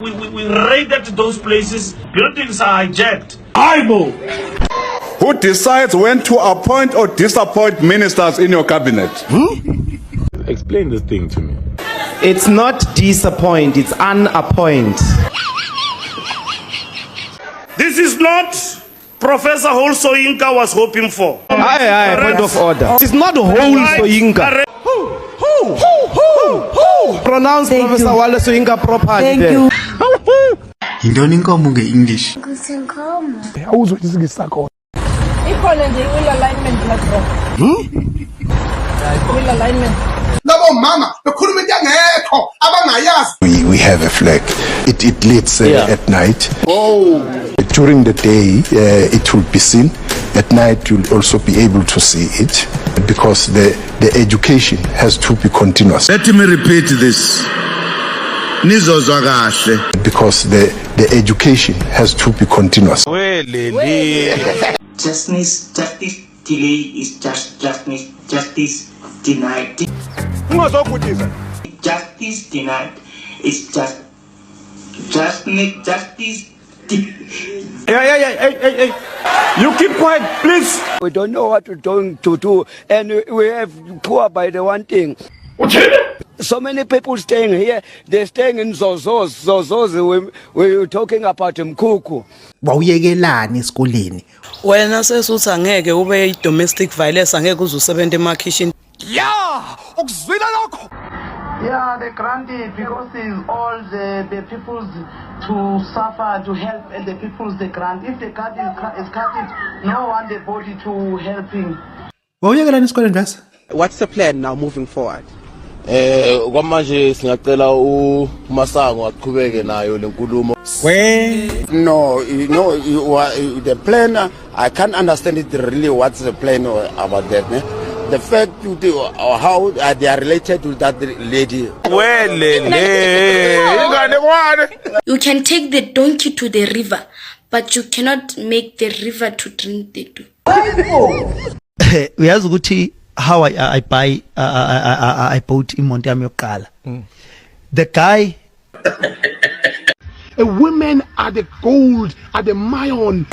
We raided those places. Buildings are hijacked. Bible. Who decides when to appoint or disappoint ministers in your cabinet? Explain this thing to me. It's not disappoint, it's unappoint. This is not Professor Holsoyinka was hoping for. Aye, point of order. It's not whole Soyinka. Pronounce Professor Wale Soyinka properly. Thank there. you. Yintoni inkomo nge-English? Awuzwe isigisakho. Ikhona nje alignment like bro. Alignment. Labo mama bekhuluma into engekho abangayazi. We have a flag. It leads at night. Oh. During the day, it will be seen. At night, you'll also be able to see it because the education has to be continuous. Let me repeat this. Nizozwa kahle. Because the education has to be continuous. Justice delay is justice denied. Justice denied is justice. Hey. You keep quiet, please. We don't know what we're going to do, and we have poor by the one thing. So many people staying here, they're staying in Zozos. We're talking about Mkuku. Wawuyekelani esikoleni? Wena sesuthi angeke ube domestic violence angeke uzusebenza emakitchen. Yeah, ukuzwila lokho. Yeah, they granted because it's all the people's to suffer, to help the people's the grant. If the grant is cut, no one the body to helping. Wawuyekelani esikoleni guys? What's the plan now moving forward? Kwamanje singacela uMasango aqhubeke nayo lenkulumo. No, the plan, I can't understand it really. What's the plan about that? The fact how they are related to that lady. You can take the donkey to the river, but you cannot make the river to drink the dew. Uyazi ukuthi how I bought imoto yami yokuqala. The guy Women are the gold, are the mayon.